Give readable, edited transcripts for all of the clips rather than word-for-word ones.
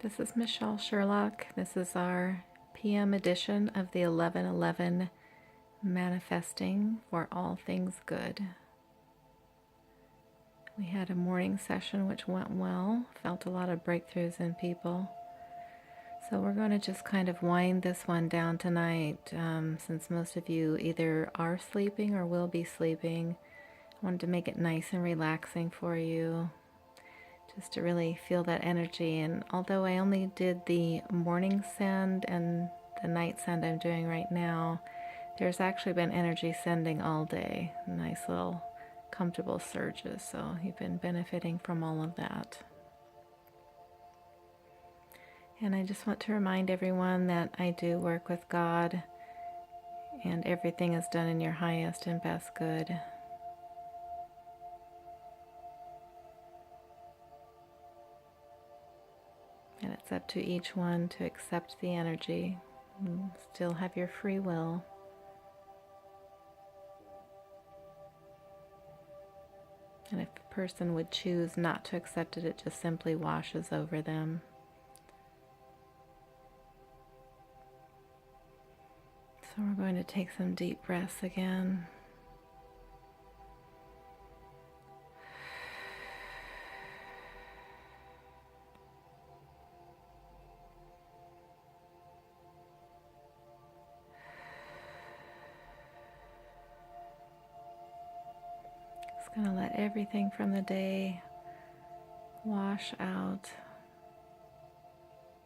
This is Michelle Sherlock. This is our PM edition of the 11:11 Manifesting for All Things Good. We had a morning session which went well, felt a lot of breakthroughs in people. So we're going to just kind of wind this one down tonight, since most of you either are sleeping or will be sleeping. I wanted to make it nice and relaxing for you, just to really feel that energy. And although I only did the morning send and the night send I'm doing right now, there's actually been energy sending all day. Nice little comfortable surges, so you've been benefiting from all of that. And I just want to remind everyone that I do work with God, and everything is done in your highest and best good. And it's up to each one to accept the energy and still have your free will. And if a person would choose not to accept it, it just simply washes over them. So we're going to take some deep breaths again. Just going to let everything from the day wash out.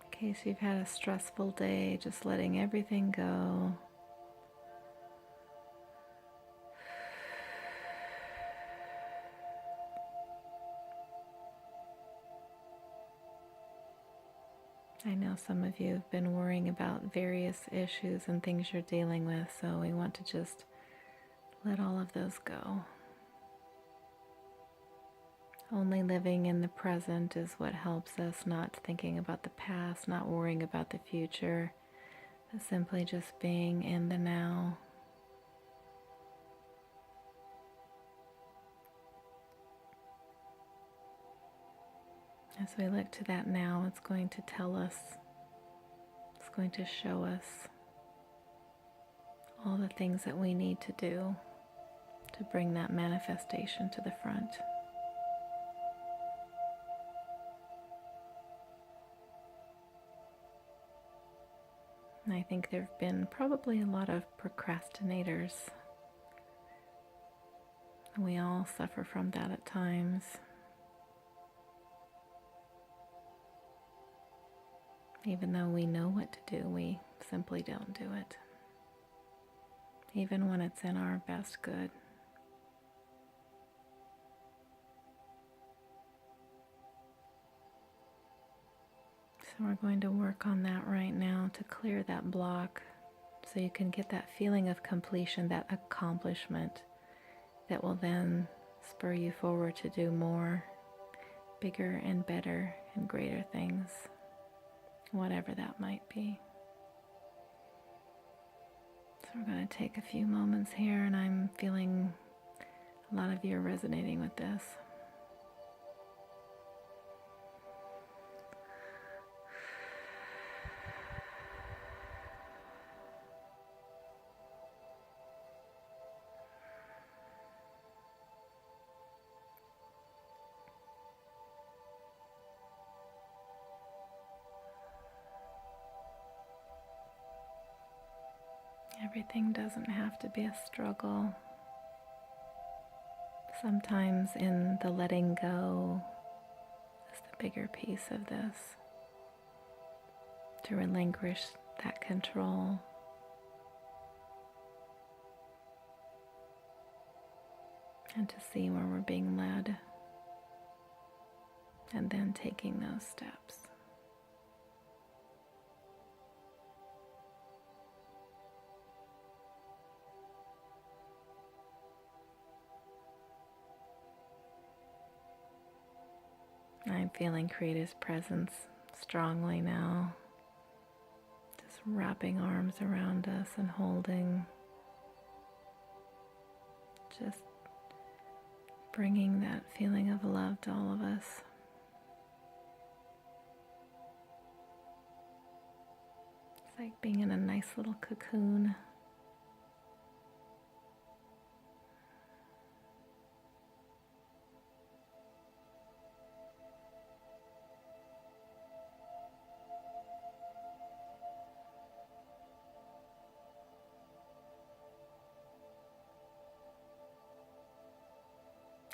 In case you've had a stressful day, just letting everything go. I know some of you have been worrying about various issues and things you're dealing with, so we want to just let all of those go. Only living in the present is what helps us, not thinking about the past, not worrying about the future, but simply just being in the now. As we look to that now, it's going to tell us, it's going to show us all the things that we need to do to bring that manifestation to the front. And I think there have been probably a lot of procrastinators. We all suffer from that at times. Even though we know what to do, we simply don't do it. Even when it's in our best good. So we're going to work on that right now to clear that block so you can get that feeling of completion, that accomplishment that will then spur you forward to do more, bigger and better and greater things, whatever that might be. So we're going to take a few moments here, and I'm feeling a lot of you are resonating with this. Everything doesn't have to be a struggle. Sometimes in the letting go is the bigger piece of this. To relinquish that control. And to see where we're being led. And then taking those steps. I'm feeling Creator's presence strongly now. Just wrapping arms around us and holding. Just bringing that feeling of love to all of us. like being in a nice little cocoon.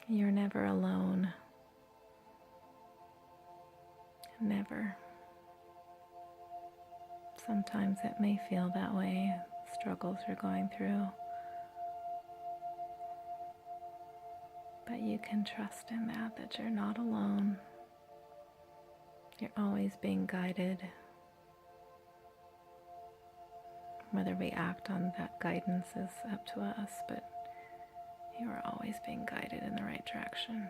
You're never alone. Never. Sometimes it may feel that way, struggles you're going through. But you can trust in that you're not alone. You're always being guided. Whether we act on that guidance is up to us, but you are always being guided in the right direction.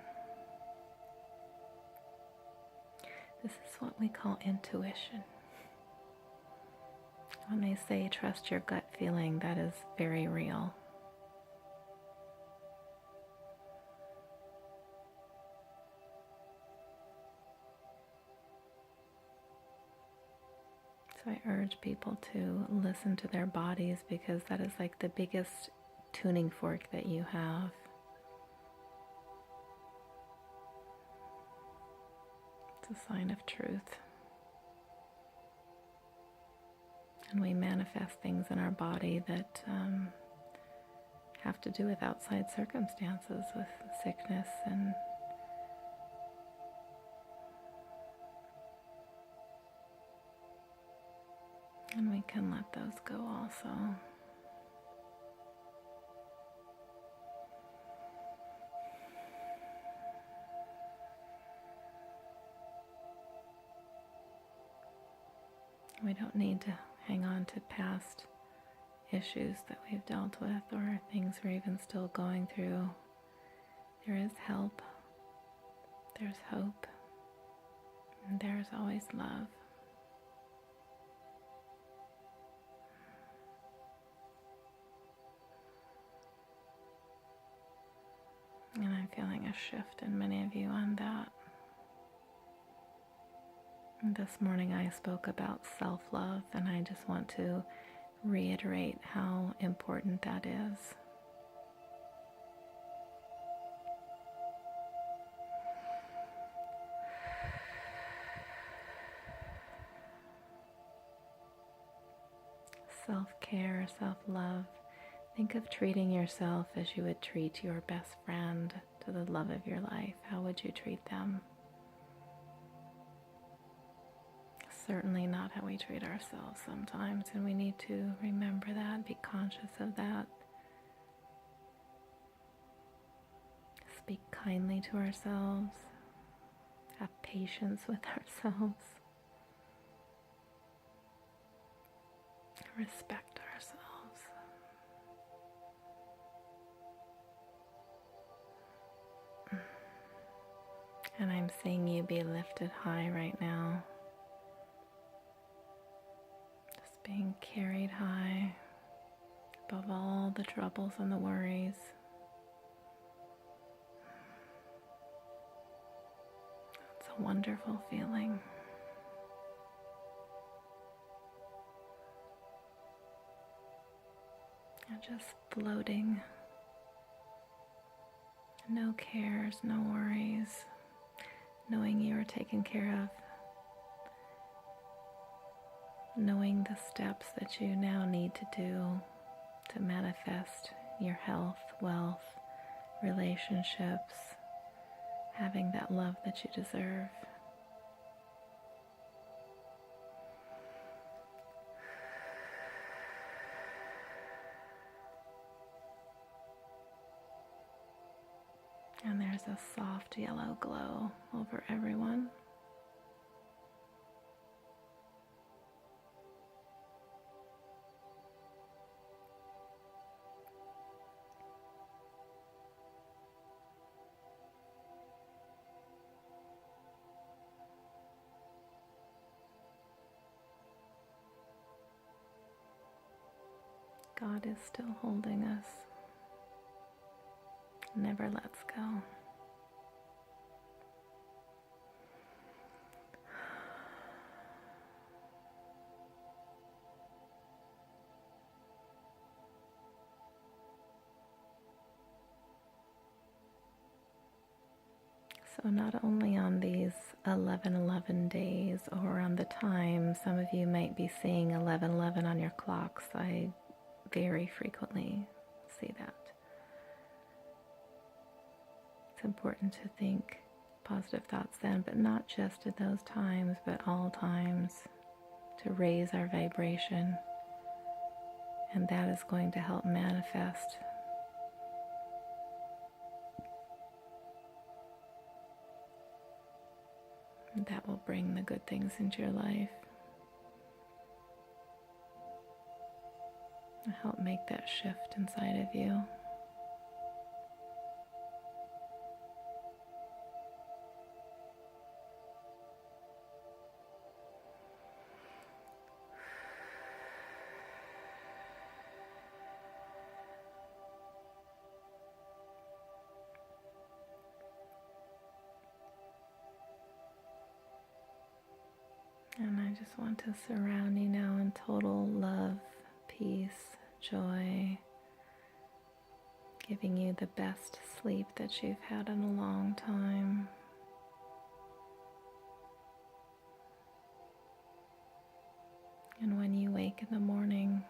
This is what we call intuition. When they say trust your gut feeling, that is very real. So I urge people to listen to their bodies, because that is like the biggest tuning fork that you have. It's a sign of truth. And we manifest things in our body that have to do with outside circumstances, with sickness and we can let those go also. We don't need to hang on to past issues that we've dealt with or things we're even still going through. There is help, there's hope, and there's always love. And I'm feeling a shift in many of you on that. This morning I spoke about self-love, and I just want to reiterate how important that is. Self-care, self-love. Think of treating yourself as you would treat your best friend, to the love of your life. How would you treat them? Certainly not how we treat ourselves sometimes, and we need to remember that, be conscious of that. Speak kindly to ourselves. Have patience with ourselves. Respect ourselves. And I'm seeing you be lifted high right now. Just being carried high above all the troubles and the worries. It's a wonderful feeling. And just floating. No cares, no worries. Knowing you are taken care of. Knowing the steps that you now need to do to manifest your health, wealth, relationships, having that love that you deserve. And there's a soft yellow glow over everyone. God is still holding us. Never lets go. So not only on these 11:11 days or on the time, some of you might be seeing 11:11 on your clocks. I very frequently see that. It's important to think positive thoughts then, but not just at those times, but all times, to raise our vibration. And that is going to help manifest. And that will bring the good things into your life. And help make that shift inside of you. And I just want to surround you now in total love, peace, joy, giving you the best sleep that you've had in a long time. And when you wake in the morning,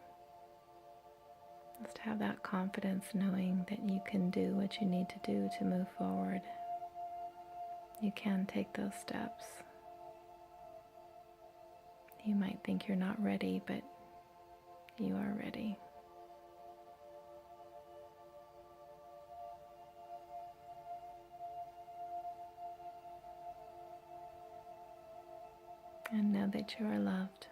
just have that confidence knowing that you can do what you need to do to move forward. You can take those steps. You might think you're not ready, but you are ready. And know that you are loved.